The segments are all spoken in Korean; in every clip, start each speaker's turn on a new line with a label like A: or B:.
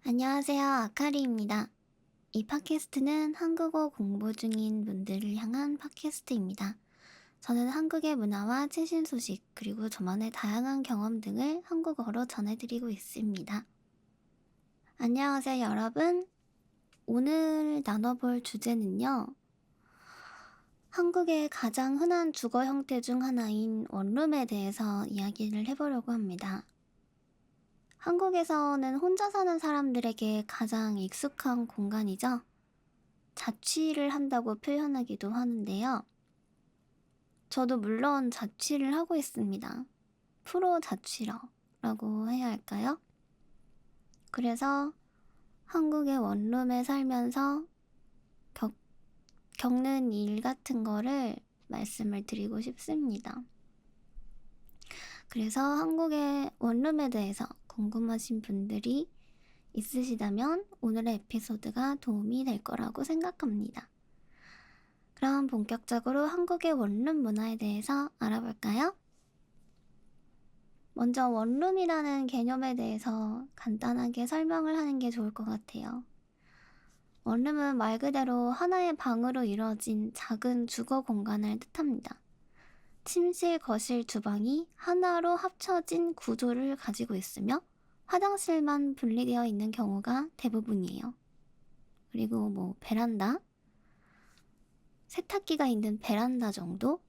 A: 안녕하세요. 아카리입니다. 이 팟캐스트는 한국어 공부 중인 분들을 향한 팟캐스트입니다. 저는 한국의 문화와 최신 소식, 그리고 저만의 다양한 경험 등을 한국어로 전해드리고 있습니다. 안녕하세요, 여러분. 오늘 나눠볼 주제는요. 한국의 가장 흔한 주거 형태 중 하나인 원룸에 대해서 이야기를 해보려고 합니다. 한국에서는 혼자 사는 사람들에게 가장 익숙한 공간이죠. 자취를 한다고 표현하기도 하는데요. 저도 물론 자취를 하고 있습니다. 프로 자취러라고 해야 할까요? 그래서 한국의 원룸에 살면서 겪는 일 같은 거를 말씀을 드리고 싶습니다. 그래서 한국의 원룸에 대해서 궁금하신 분들이 있으시다면 오늘의 에피소드가 도움이 될 거라고 생각합니다. 그럼 본격적으로 한국의 원룸 문화에 대해서 알아볼까요? 먼저 원룸이라는 개념에 대해서 간단하게 설명을 하는 게 좋을 것 같아요. 원룸은 말 그대로 하나의 방으로 이루어진 작은 주거 공간을 뜻합니다. 침실, 거실, 주방이 하나로 합쳐진 구조를 가지고 있으며 화장실만 분리되어 있는 경우가 대부분이에요. 그리고 베란다, 세탁기가 있는 베란다 정도?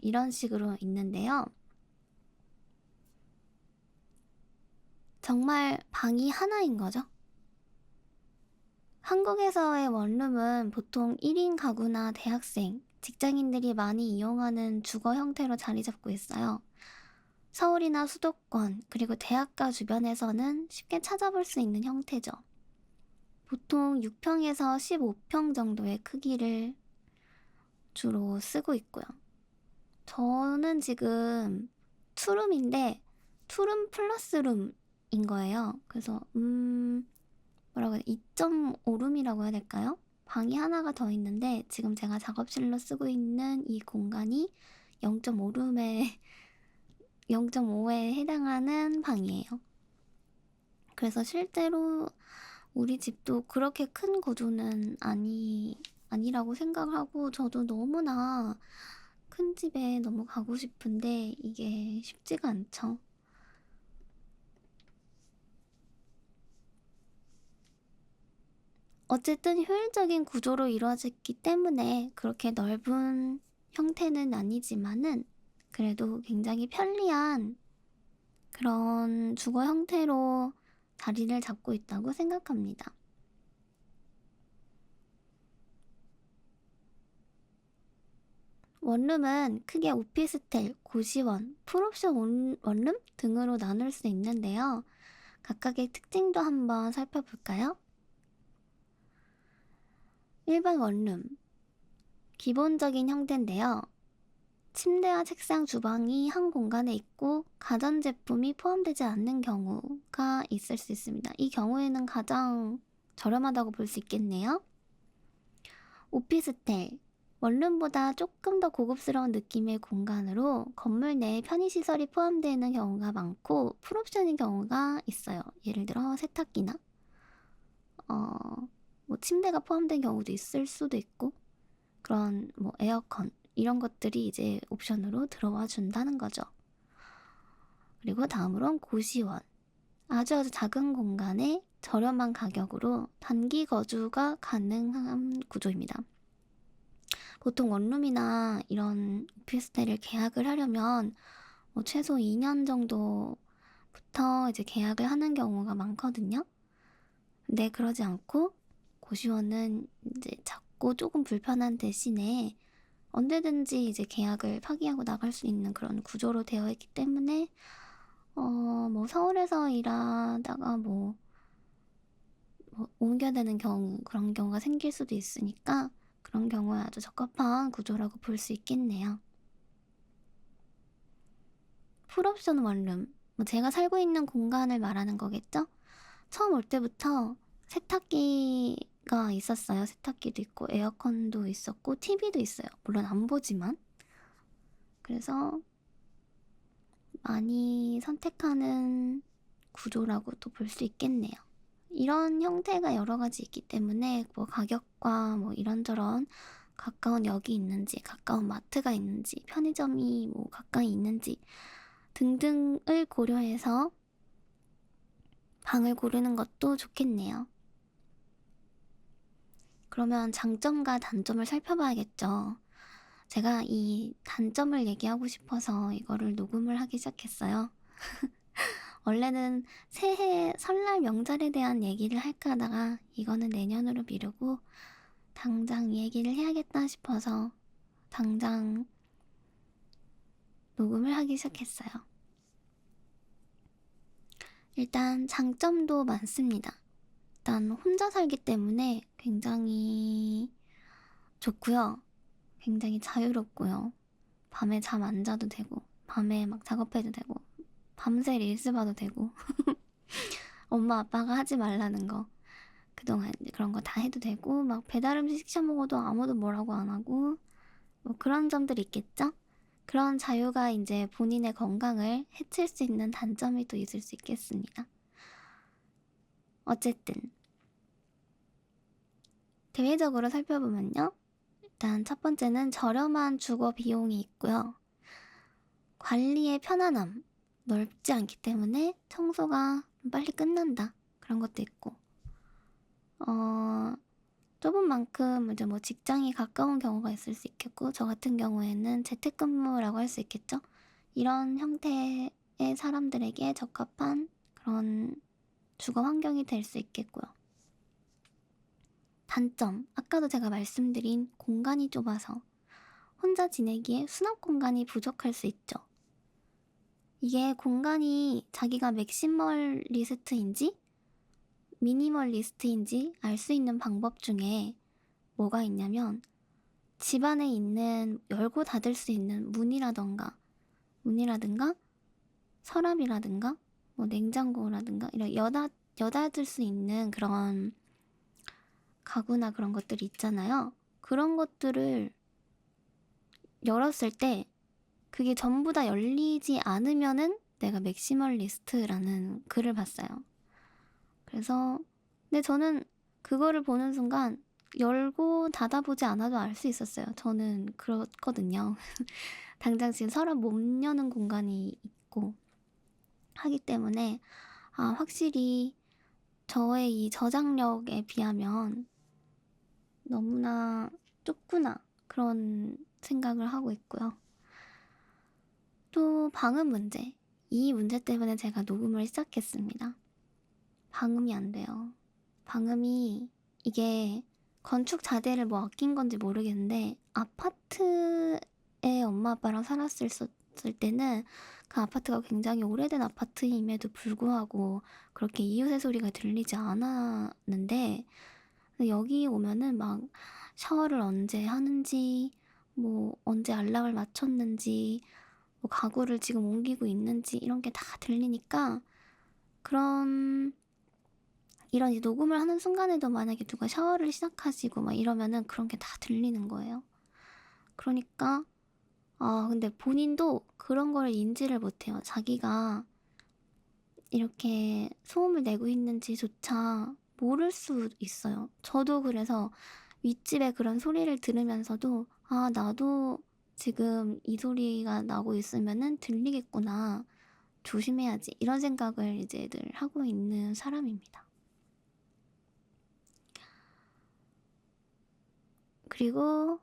A: 이런 식으로 있는데요. 정말 방이 하나인 거죠. 한국에서의 원룸은 보통 1인 가구나 대학생, 직장인들이 많이 이용하는 주거 형태로 자리 잡고 있어요. 서울이나 수도권, 그리고 대학가 주변에서는 쉽게 찾아볼 수 있는 형태죠. 보통 6평에서 15평 정도의 크기를 주로 쓰고 있고요. 저는 지금 투룸인데 투룸 플러스 룸인 거예요. 그래서 뭐라고 해야 돼? 2.5룸이라고 해야 될까요? 방이 하나가 더 있는데 지금 제가 작업실로 쓰고 있는 이 공간이 0.5에 해당하는 방이에요. 그래서 실제로 우리 집도 그렇게 큰 구조는 아니라고 생각하고 저도 너무나 큰 집에 너무 가고 싶은데 이게 쉽지가 않죠. 어쨌든 효율적인 구조로 이루어졌기 때문에 그렇게 넓은 형태는 아니지만은 그래도 굉장히 편리한 그런 주거 형태로 자리를 잡고 있다고 생각합니다. 원룸은 크게 오피스텔, 고시원, 풀옵션 원룸 등으로 나눌 수 있는데요. 각각의 특징도 한번 살펴볼까요? 일반 원룸. 기본적인 형태인데요. 침대와 책상, 주방이 한 공간에 있고 가전제품이 포함되지 않는 경우가 있을 수 있습니다. 이 경우에는 가장 저렴하다고 볼 수 있겠네요. 오피스텔. 원룸보다 조금 더 고급스러운 느낌의 공간으로 건물 내에 편의시설이 포함되는 경우가 많고 풀옵션인 경우가 있어요. 예를 들어 세탁기나 침대가 포함된 경우도 있을 수도 있고 그런 에어컨 이런 것들이 이제 옵션으로 들어와 준다는 거죠. 그리고 다음으론 고시원. 아주 작은 공간에 저렴한 가격으로 단기 거주가 가능한 구조입니다. 보통 원룸이나 이런 오피스텔을 계약을 하려면 최소 2년 정도부터 이제 계약을 하는 경우가 많거든요. 근데 그러지 않고 고시원은 이제 작고 조금 불편한 대신에 언제든지 이제 계약을 파기하고 나갈 수 있는 그런 구조로 되어 있기 때문에 서울에서 일하다가 옮겨야 되는 경우 그런 경우가 생길 수도 있으니까 그런 경우에 아주 적합한 구조라고 볼 수 있겠네요. 풀옵션 원룸, 제가 살고 있는 공간을 말하는 거겠죠? 처음 올 때부터 세탁기가 있었어요. 세탁기도 있고 에어컨도 있었고 TV도 있어요. 물론 안 보지만. 그래서 많이 선택하는 구조라고도 볼 수 있겠네요. 이런 형태가 여러 가지 있기 때문에 뭐 가격과 뭐 이런저런 가까운 역이 있는지, 가까운 마트가 있는지, 편의점이 뭐 가까이 있는지 등등을 고려해서 방을 고르는 것도 좋겠네요. 그러면 장점과 단점을 살펴봐야겠죠. 제가 이 단점을 얘기하고 싶어서 이거를 녹음을 하기 시작했어요. 원래는 새해 설날 명절에 대한 얘기를 할까 하다가 이거는 내년으로 미루고 당장 이 얘기를 해야겠다 싶어서 당장 녹음을 하기 시작했어요. 일단 장점도 많습니다. 일단 혼자 살기 때문에 굉장히 좋고요. 굉장히 자유롭고요. 밤에 잠 안 자도 되고, 밤에 막 작업해도 되고, 밤새 릴스 봐도 되고, 엄마 아빠가 하지 말라는 거 그동안 이제 그런 거 다 해도 되고, 막 배달 음식 시켜 먹어도 아무도 뭐라고 안 하고, 뭐 그런 점들이 있겠죠? 그런 자유가 이제 본인의 건강을 해칠 수 있는 단점이 또 있을 수 있겠습니다. 어쨌든 대외적으로 살펴보면요. 일단 첫 번째는 저렴한 주거 비용이 있고요. 관리의 편안함, 넓지 않기 때문에 청소가 빨리 끝난다. 그런 것도 있고, 좁은 만큼 이제 뭐 직장이 가까운 경우가 있을 수 있겠고, 저 같은 경우에는 재택근무라고 할 수 있겠죠. 이런 형태의 사람들에게 적합한 그런 주거 환경이 될 수 있겠고요. 단점, 아까도 제가 말씀드린 공간이 좁아서 혼자 지내기에 수납 공간이 부족할 수 있죠. 이게 공간이 자기가 맥시멀리스트인지 미니멀리스트인지 알 수 있는 방법 중에 뭐가 있냐면 집 안에 있는 열고 닫을 수 있는 문이라든가 서랍이라든가 뭐 냉장고라든가 이런 여닫을 수 있는 그런 가구나 그런 것들이 있잖아요. 그런 것들을 열었을 때 그게 전부 다 열리지 않으면은 내가 맥시멀리스트라는 글을 봤어요. 그래서 근데 저는 그거를 보는 순간 열고 닫아보지 않아도 알 수 있었어요. 저는 그렇거든요. 당장 지금 서랍 못 여는 공간이 있고 하기 때문에 확실히 저의 이 저장력에 비하면 너무나 좁구나 그런 생각을 하고 있고요. 또 방음 문제. 이 문제 때문에 제가 녹음을 시작했습니다. 방음이 안 돼요. 방음이 이게 건축 자재를 뭐 아낀 건지 모르겠는데 아파트에 엄마 아빠랑 살았을 때는 그 아파트가 굉장히 오래된 아파트임에도 불구하고 그렇게 이웃의 소리가 들리지 않았는데 여기 오면은 막 샤워를 언제 하는지 뭐 언제 알람을 맞췄는지 뭐 가구를 지금 옮기고 있는지 이런 게 다 들리니까 그런 이런 이제 녹음을 하는 순간에도 만약에 누가 샤워를 시작하시고 막 이러면은 그런 게 다 들리는 거예요. 그러니까 근데 본인도 그런 걸 인지를 못해요. 자기가 이렇게 소음을 내고 있는지조차 모를 수 있어요. 저도 그래서 윗집에 그런 소리를 들으면서도 나도 지금 이 소리가 나고 있으면은 들리겠구나. 조심해야지. 이런 생각을 이제 늘 하고 있는 사람입니다. 그리고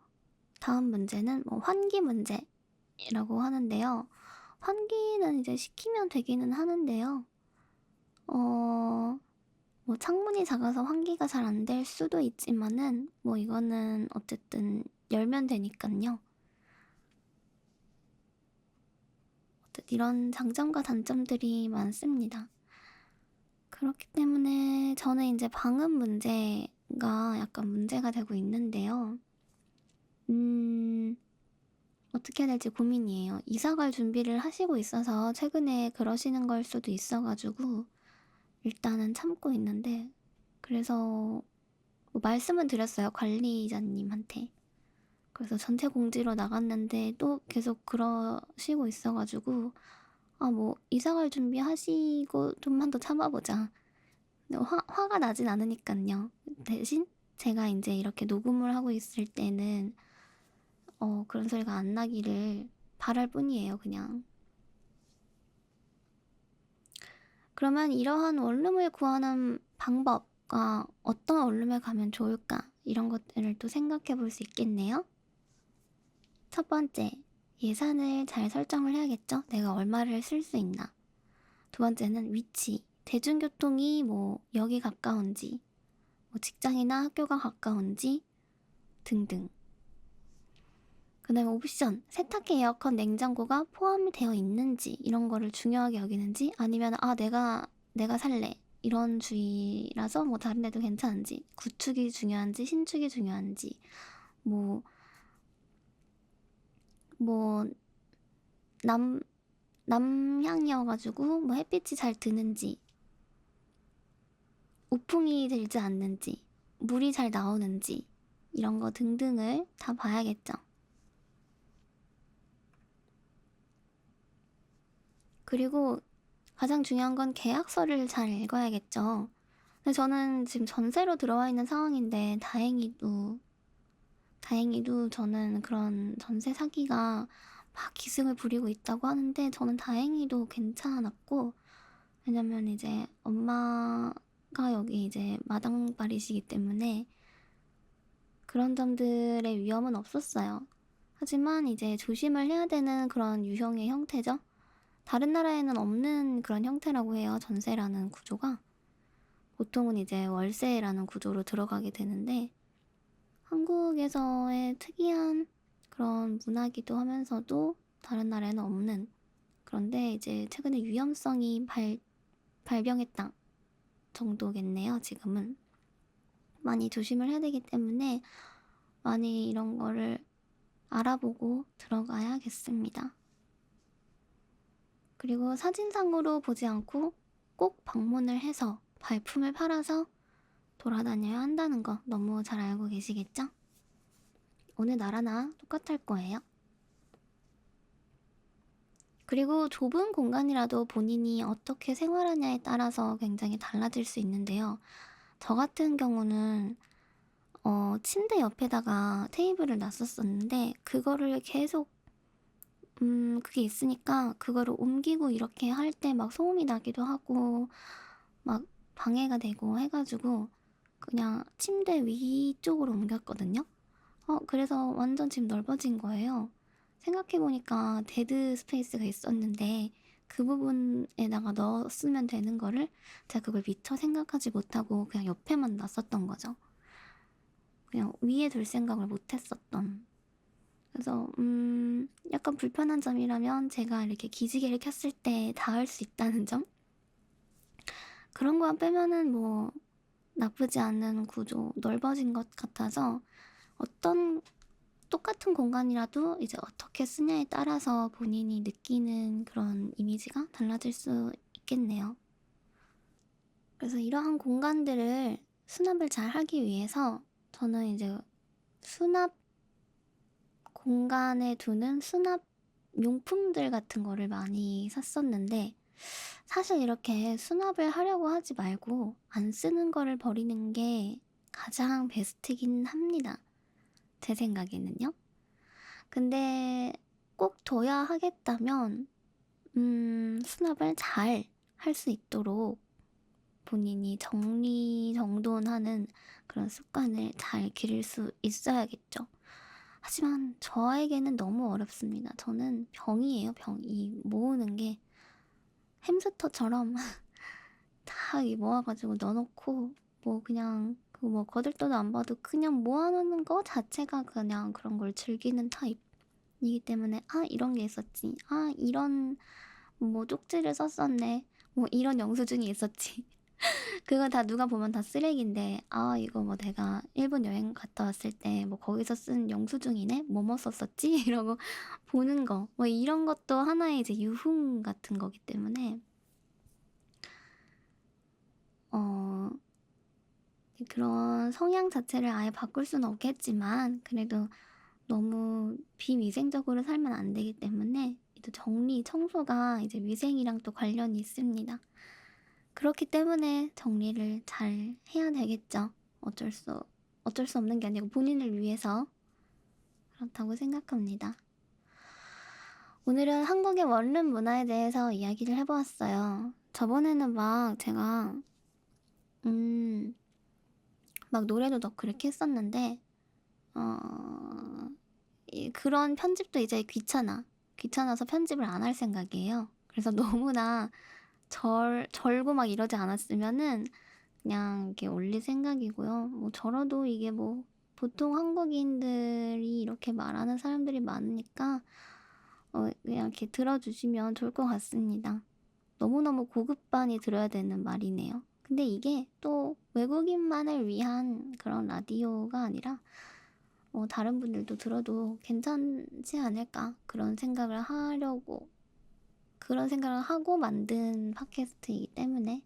A: 다음 문제는 뭐 환기 문제라고 하는데요. 환기는 이제 시키면 되기는 하는데요. 뭐 창문이 작아서 환기가 잘 안 될 수도 있지만은 뭐 이거는 어쨌든 열면 되니깐요. 이런 장점과 단점들이 많습니다. 그렇기 때문에 저는 이제 방음 문제가 약간 문제가 되고 있는데요. 어떻게 해야 될지 고민이에요. 이사 갈 준비를 하시고 있어서 최근에 그러시는 걸 수도 있어가지고 일단은 참고 있는데 그래서 뭐 말씀은 드렸어요. 관리자님한테. 그래서 전체 공지로 나갔는데 또 계속 그러시고 있어가지고 뭐 이사 갈 준비 하시고 좀만 더 참아보자. 화가 나진 않으니깐요. 대신 제가 이제 이렇게 녹음을 하고 있을 때는 그런 소리가 안 나기를 바랄 뿐이에요, 그냥. 그러면 이러한 원룸을 구하는 방법과 어떤 원룸에 가면 좋을까? 이런 것들을 또 생각해 볼 수 있겠네요. 첫 번째, 예산을 잘 설정을 해야겠죠? 내가 얼마를 쓸 수 있나? 두 번째는 위치, 대중교통이 뭐 역이 가까운지, 뭐 직장이나 학교가 가까운지 등등. 그 다음에 옵션, 세탁기, 에어컨, 냉장고가 포함이 되어 있는지 이런 거를 중요하게 여기는지, 아니면 내가 살래 이런 주의라서 뭐 다른 데도 괜찮은지, 구축이 중요한지 신축이 중요한지, 뭐 뭐 남향이어가지고 뭐 햇빛이 잘 드는지, 우풍이 들지 않는지, 물이 잘 나오는지 이런 거 등등을 다 봐야겠죠. 그리고 가장 중요한 건 계약서를 잘 읽어야겠죠. 근데 저는 지금 전세로 들어와 있는 상황인데 다행히도 저는 그런 전세 사기가 막 기승을 부리고 있다고 하는데 저는 다행히도 괜찮았고, 왜냐면 이제 엄마가 여기 이제 마당발이시기 때문에 그런 점들의 위험은 없었어요. 하지만 이제 조심을 해야 되는 그런 유형의 형태죠. 다른 나라에는 없는 그런 형태라고 해요. 전세라는 구조가. 보통은 이제 월세라는 구조로 들어가게 되는데, 한국에서의 특이한 그런 문화기도 하면서도 다른 나라에는 없는, 그런데 이제 최근에 위험성이 발병했다 정도겠네요. 지금은 많이 조심을 해야 되기 때문에 많이 이런 거를 알아보고 들어가야겠습니다. 그리고 사진상으로 보지 않고 꼭 방문을 해서 발품을 팔아서 돌아다녀야 한다는 거 너무 잘 알고 계시겠죠? 어느 나라나 똑같을 거예요. 그리고 좁은 공간이라도 본인이 어떻게 생활하냐에 따라서 굉장히 달라질 수 있는데요. 저 같은 경우는 침대 옆에다가 테이블을 놨었었는데 그거를 계속 그게 있으니까 그거를 옮기고 이렇게 할 때 막 소음이 나기도 하고 막 방해가 되고 해가지고 그냥 침대 위쪽으로 옮겼거든요. 그래서 완전 지금 넓어진 거예요. 생각해보니까 데드 스페이스가 있었는데 그 부분에다가 넣었으면 되는 거를 제가 그걸 미처 생각하지 못하고 그냥 옆에만 놨었던 거죠. 그냥 위에 둘 생각을 못했었던. 그래서 약간 불편한 점이라면 제가 이렇게 기지개를 켰을 때 닿을 수 있다는 점? 그런 거만 빼면은 뭐 나쁘지 않은 구조, 넓어진 것 같아서 어떤 똑같은 공간이라도 이제 어떻게 쓰냐에 따라서 본인이 느끼는 그런 이미지가 달라질 수 있겠네요. 그래서 이러한 공간들을 수납을 잘 하기 위해서 저는 이제 수납 공간에 두는 수납 용품들 같은 거를 많이 샀었는데, 사실 이렇게 수납을 하려고 하지 말고 안 쓰는 거를 버리는 게 가장 베스트긴 합니다. 제 생각에는요. 근데 꼭 둬야 하겠다면 수납을 잘 할 수 있도록 본인이 정리정돈하는 그런 습관을 잘 기를 수 있어야겠죠. 하지만 저에게는 너무 어렵습니다. 저는 병이에요, 병. 이 모으는 게 햄스터처럼 다 모아가지고 넣어놓고 뭐 그냥 그 뭐 거들떠도 안 봐도 그냥 모아놓는 거 자체가 그냥 그런 걸 즐기는 타입이기 때문에, 이런 게 있었지, 이런 뭐 쪽지를 썼었네, 뭐 이런 영수증이 있었지. 그거 다 누가 보면 다 쓰레기인데, 이거 뭐 내가 일본 여행 갔다 왔을 때 뭐 거기서 쓴 영수증이네, 뭐뭐 썼었지 이러고 보는 거, 뭐 이런 것도 하나의 이제 유흥 같은 거기 때문에 어 그런 성향 자체를 아예 바꿀 수는 없겠지만, 그래도 너무 비위생적으로 살면 안 되기 때문에 또 정리 청소가 이제 위생이랑 또 관련이 있습니다. 그렇기 때문에 정리를 잘 해야 되겠죠. 어쩔 수 없는 게 아니고 본인을 위해서 그렇다고 생각합니다. 오늘은 한국의 원룸 문화에 대해서 이야기를 해보았어요. 저번에는 막 제가 음, 막 노래도 넣고 그렇게 했었는데 어, 그런 편집도 이제 귀찮아서 편집을 안 할 생각이에요. 그래서 너무나 절고 막 이러지 않았으면은 그냥 이렇게 올릴 생각이고요. 뭐 저러도 이게 뭐 보통 한국인들이 이렇게 말하는 사람들이 많으니까 그냥 이렇게 들어주시면 좋을 것 같습니다. 너무너무 고급반이 들어야 되는 말이네요. 근데 이게 또 외국인만을 위한 그런 라디오가 아니라 다른 분들도 들어도 괜찮지 않을까 그런 생각을 하고 만든 팟캐스트이기 때문에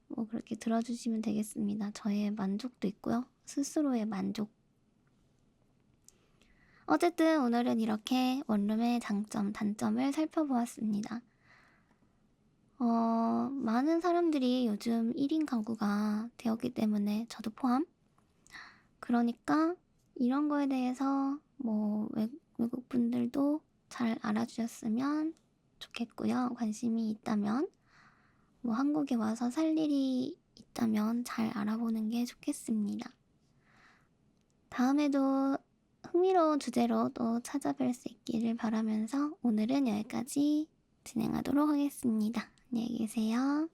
A: 뭐 그렇게 들어주시면 되겠습니다. 저의 만족도 있고요. 스스로의 만족. 어쨌든 오늘은 이렇게 원룸의 장점, 단점을 살펴보았습니다. 많은 사람들이 요즘 1인 가구가 되었기 때문에 저도 포함. 그러니까 이런 거에 대해서 뭐 외국 분들도 잘 알아주셨으면 좋겠고요. 관심이 있다면 뭐 한국에 와서 살 일이 있다면 잘 알아보는 게 좋겠습니다. 다음에도 흥미로운 주제로 또 찾아뵐 수 있기를 바라면서 오늘은 여기까지 진행하도록 하겠습니다. 안녕히 계세요.